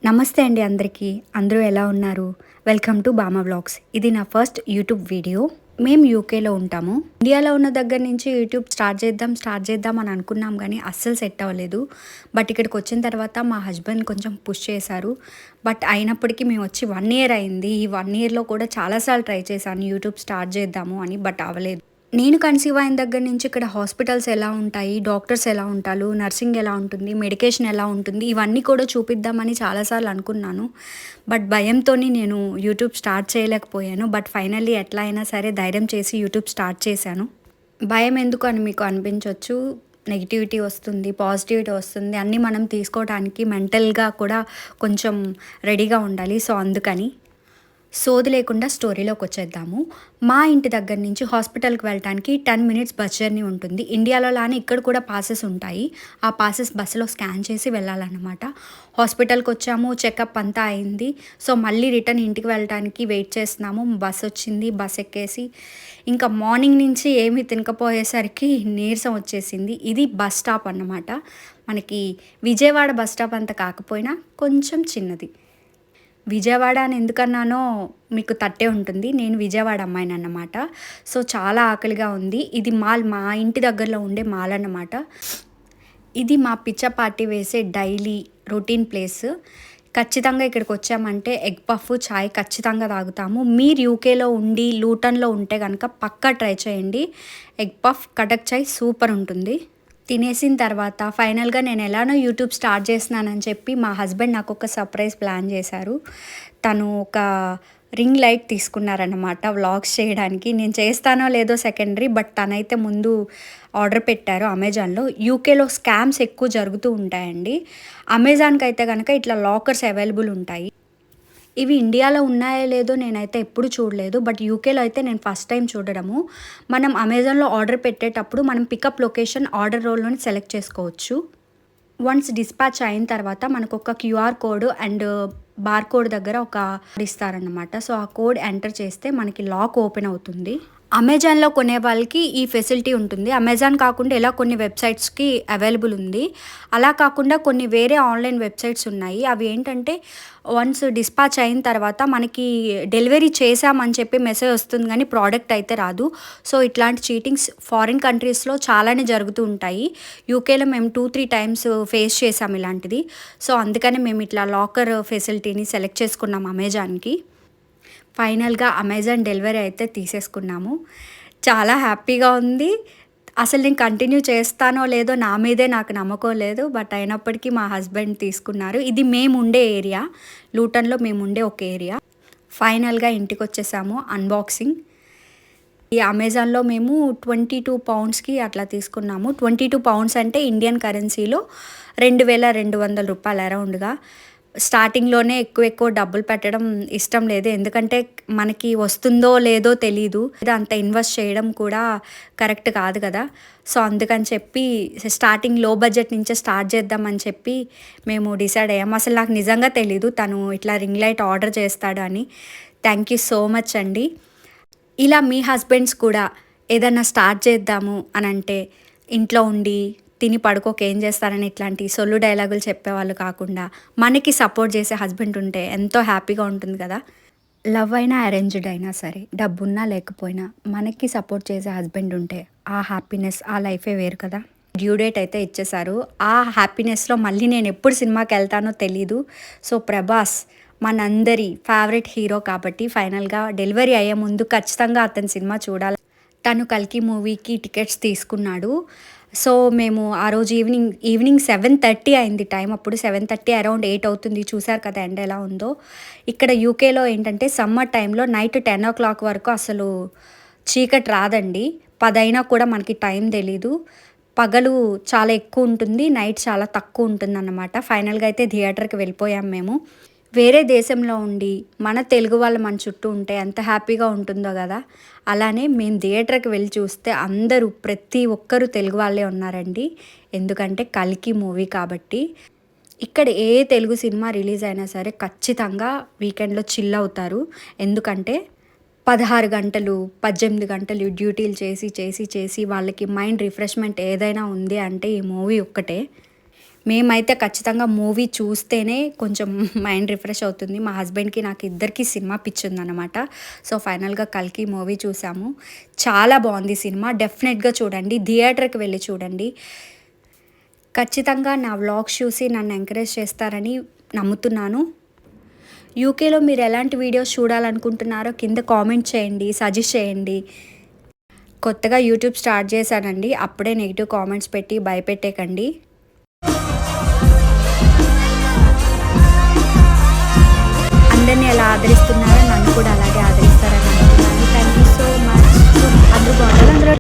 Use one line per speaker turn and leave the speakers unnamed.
నమస్తే అండి అందరికీ. అందరూ ఎలా ఉన్నారు? వెల్కమ్ టు బామా వ్లాగ్స్. ఇది నా ఫస్ట్ యూట్యూబ్ వీడియో. మేము యూకేలో ఉంటాము. ఇండియాలో ఉన్న దగ్గర నుంచి యూట్యూబ్ స్టార్ట్ చేద్దాం అని అనుకున్నాం గానీ అస్సలు సెట్ అవ్వలేదు. బట్ ఇక్కడికి వచ్చిన తర్వాత మా హస్బెండ్ కొంచెం పుష్ చేశారు. బట్ అయినప్పటికీ మేము వచ్చి 1 ఇయర్ అయింది. ఈ 1 ఇయర్‌లో కూడా చాలా సార్లు ట్రై చేశాను యూట్యూబ్ స్టార్ట్ చేద్దాము అని. బట్ అవ్వలేదు. నేను కన్సీవ్ అయిన దగ్గర నుంచి ఇక్కడ హాస్పిటల్స్ ఎలా ఉంటాయి, డాక్టర్స్ ఎలా ఉంటారు, నర్సింగ్ ఎలా ఉంటుంది, మెడికేషన్ ఎలా ఉంటుంది, ఇవన్నీ కూడా చూపిద్దామని చాలాసార్లు అనుకున్నాను. బట్ భయంతోని నేను యూట్యూబ్ స్టార్ట్ చేయలేకపోయాను. బట్ ఫైనల్లీ ఎట్లా అయినా సరే ధైర్యం చేసి యూట్యూబ్ స్టార్ట్ చేశాను. భయం ఎందుకు అని మీకు అనిపించవచ్చు. నెగిటివిటీ వస్తుంది, పాజిటివిటీ వస్తుంది. అన్నీ మనం తీసుకోవడానికి మెంటల్‌గా కూడా కొంచెం రెడీగా ఉండాలి. సో, అందుకని సోది లేకుండా స్టోరీలోకి వచ్చేద్దాము. మా ఇంటి దగ్గర నుంచి హాస్పిటల్‌కి వెళ్ళటానికి 10 మినిట్స్ బస్ జర్నీ ఉంటుంది. ఇండియాలో లానే ఇక్కడ కూడా పాసెస్ ఉంటాయి. ఆ పాసెస్ బస్సులో స్కాన్ చేసి వెళ్ళాలన్నమాట. హాస్పిటల్‌కి వచ్చాము, చెకప్ అంతా అయింది. సో, మళ్ళీ రిటర్న్ ఇంటికి వెళ్ళటానికి వెయిట్ చేస్తున్నాము. బస్ వచ్చింది, బస్ ఎక్కేసి ఇంకా మార్నింగ్ నుంచి ఏమీ తినకపోయేసరికి నీరసం వచ్చేసింది. ఇది బస్ స్టాప్ అన్నమాట. మనకి విజయవాడ బస్ స్టాప్ అంత కాకపోయినా కొంచెం చిన్నది. విజయవాడ అని ఎందుకన్నానో మీకు తట్టే ఉంటుంది. నేను విజయవాడ అమ్మాయినన్నమాట. సో, చాలా ఆకలిగా ఉంది. ఇది మాల్, మా ఇంటి దగ్గరలో ఉండే మాల్ అన్నమాట. ఇది మా పిచ్చ పార్టీ వేసే డైలీ రొటీన్ ప్లేస్. ఖచ్చితంగా ఇక్కడికి వచ్చామంటే ఎగ్ పఫ్, చాయ్ ఖచ్చితంగా తాగుతాము. మీరు యూకేలో ఉండి లూటన్‌లో ఉంటే గనక పక్కా ట్రై చేయండి. ఎగ్ పఫ్, కటక్ చాయ్ సూపర్ ఉంటుంది. తినేసిన తర్వాత ఫైనల్‌గా నేను ఎలానో యూట్యూబ్ స్టార్ట్ చేస్తున్నానని చెప్పి మా హస్బెండ్ నాకు ఒక సర్ప్రైజ్ ప్లాన్ చేశారు. తను ఒక రింగ్ లైట్ తీసుకున్నారన్నమాట వ్లాగ్స్ చేయడానికి. నేను చేస్తానో లేదో సెకండరీ. బట్ తనైతే ముందు ఆర్డర్ పెట్టారు అమెజాన్‌లో. యూకేలో స్కామ్స్ ఎక్కువ జరుగుతూ ఉంటాయండి. అమెజాన్‌కి అయితే గనక ఇట్లా లాకర్స్ అవైలబుల్ ఉంటాయి. ఇవి ఇండియాలో ఉన్నాయో లేదో నేనైతే ఎప్పుడు చూడలేదు. బట్ యూకేలో అయితే నేను ఫస్ట్ టైం చూడడము. మనం అమెజాన్‌లో ఆర్డర్ పెట్టేటప్పుడు మనం పికప్ లొకేషన్ ఆర్డర్ రోల్‌లోని సెలెక్ట్ చేసుకోవచ్చు. వన్స్ డిస్పాచ్ అయిన తర్వాత మనకొక QR code and bar code దగ్గర ఒక ఇస్తారన్నమాట. సో, ఆ కోడ్ ఎంటర్ చేస్తే మనకి లాక్ ఓపెన్ అవుతుంది. అమెజాన్‌లో కొనే వాళ్ళకి ఈ ఫెసిలిటీ ఉంటుంది. అమెజాన్ కాకుండా ఇలా కొన్ని వెబ్‌సైట్స్‌కి అవైలబుల్ ఉంది. అలా కాకుండా కొన్ని వేరే ఆన్‌లైన్ వెబ్‌సైట్స్ ఉన్నాయి. అవి ఏంటంటే వన్స్ డిస్పాచ్ అయిన తర్వాత మనకి డెలివరీ చేశామని చెప్పి మెసేజ్ వస్తుంది గానీ ప్రోడక్ట్ అయితే రాదు. సో, ఇట్లాంటి చీటింగ్స్ ఫారిన్ కంట్రీస్‌లో చాలానే జరుగుతూ ఉంటాయి. యూకేలో మేము 2, 3 టైమ్స్ ఫేస్ చేసాం ఇలాంటిది. సో, అందుకనే మేము ఇట్లా లాకర్ ఫెసిలిటీని సెలెక్ట్ చేసుకున్నాం అమెజాన్‌కి. ఫైనల్‌గా అమెజాన్ డెలివరీ అయితే తీసేసుకున్నాము. చాలా హ్యాపీగా ఉంది. అసలు నేను కంటిన్యూ చేస్తానో లేదో నా మీదే నాకు నమ్మకం లేదు. బట్ అయినప్పటికీ మా హస్బెండ్ తీసుకున్నారు. ఇది మేముండే ఏరియా. లూటన్‌లో మేముండే ఒక ఏరియా. ఫైనల్‌గా ఇంటికొచ్చేసాము. అన్బాక్సింగ్. ఈ అమెజాన్‌లో మేము £22కి అట్లా తీసుకున్నాము. £22 అంటే ఇండియన్ కరెన్సీలో ₹2200 అరౌండ్‌గా. స్టార్టింగ్‌లోనే ఎక్కువ డబ్బులు పెట్టడం ఇష్టం లేదు. ఎందుకంటే మనకి వస్తుందో లేదో తెలీదు. అంత ఇన్వెస్ట్ చేయడం కూడా కరెక్ట్ కాదు కదా! సో, అందుకని చెప్పి స్టార్టింగ్ లో బడ్జెట్ నుంచే స్టార్ట్ చేద్దామని చెప్పి మేము డిసైడ్ అయ్యాము. అసలు నాకు నిజంగా తెలీదు తను ఇట్లా రింగ్ లైట్ ఆర్డర్ చేస్తాడు అని. థ్యాంక్ యూ సో మచ్ అండి. ఇలా మీ హస్బెండ్స్ కూడా ఏదన్నా స్టార్ట్ చేద్దాము అనంటే ఇంట్లో ఉండి తిని పడుకోక ఏం చేస్తారని ఇట్లాంటి సొల్లు డైలాగులు చెప్పేవాళ్ళు కాకుండా మనకి సపోర్ట్ చేసే హస్బెండ్ ఉంటే ఎంతో హ్యాపీగా ఉంటుంది కదా! లవ్ అయినా అరేంజ్డ్ అయినా సరే, డబ్బున్నా లేకపోయినా మనకి సపోర్ట్ చేసే హస్బెండ్ ఉంటే ఆ హ్యాపీనెస్, ఆ లైఫే వేరు కదా! డ్యూ డేట్ అయితే ఇచ్చేశారు. ఆ హ్యాపీనెస్‌లో మళ్ళీ నేను ఎప్పుడు సినిమాకెళ్తానో తెలీదు. సో, ప్రభాస్ మనందరి ఫేవరెట్ హీరో కాబట్టి ఫైనల్‌గా డెలివరీ అయ్యే ముందు ఖచ్చితంగా అతని సినిమా చూడాలి. తను 'కల్కి' మూవీకి టికెట్స్ తీసుకున్నాడు. సో, మేము ఆ రోజు ఈవినింగ్ 7:30 అయింది టైం. అప్పుడు 7:30 అరౌండ్ 8 అవుతుంది. చూసారు కదా ఎండ ఎలా ఉందో. ఇక్కడ యూకేలో ఏంటంటే సమ్మర్ టైంలో నైట్ 10:00 వరకు అసలు చీకటి రాదండి. 10 అయినా కూడా మనకి టైం తెలీదు. పగలు చాలా ఎక్కువ ఉంటుంది. నైట్ చాలా తక్కువ ఉంటుందన్నమాట. ఫైనల్‌గా అయితే థియేటర్‌కి వెళ్ళిపోయాం మేము. వేరే దేశంలో ఉండి మన తెలుగు వాళ్ళు మన చుట్టూ ఉంటే ఎంత హ్యాపీగా ఉంటుందో కదా! అలానే మేము థియేటర్‌కి వెళ్ళి చూస్తే అందరూ ప్రతి ఒక్కరు తెలుగు వాళ్ళే ఉన్నారండి. ఎందుకంటే 'కల్కి' మూవీ కాబట్టి. ఇక్కడ ఏ తెలుగు సినిమా రిలీజ్ అయినా సరే ఖచ్చితంగా వీకెండ్‌లో చిల్ అవుతారు. ఎందుకంటే 16 గంటలు, 18 గంటలు డ్యూటీలు చేసి వాళ్ళకి మైండ్ రిఫ్రెష్‌మెంట్ ఏదైనా ఉంది అంటే ఈ మూవీ ఒక్కటే. మేమైతే ఖచ్చితంగా మూవీ చూస్తేనే కొంచెం మైండ్ రిఫ్రెష్ అవుతుంది. మా హస్బెండ్‌కి, నాకు ఇద్దరికీ సినిమా పిచ్చుందనమాట. సో, ఫైనల్‌గా 'కల్కి' మూవీ చూసాము. చాలా బావుంది సినిమా. డెఫినెట్‌గా చూడండి. థియేటర్‌కి వెళ్లి చూడండి. ఖచ్చితంగా నా వ్లాగ్స్ చూసి నన్ను ఎంకరేజ్ చేస్తారని నమ్ముతున్నాను. యూకేలో మీరు ఎలాంటి వీడియోస్ చూడాలనుకుంటున్నారో కింద కామెంట్ చేయండి, సజెస్ట్ చేయండి. కొత్తగా యూట్యూబ్ స్టార్ట్ చేశానండి. అప్పుడే నెగెటివ్ కామెంట్స్ పెట్టి భయపెట్టేకండి. అందరిని ఎలా ఆదరిస్తున్నారో నన్ను కూడా అలాగే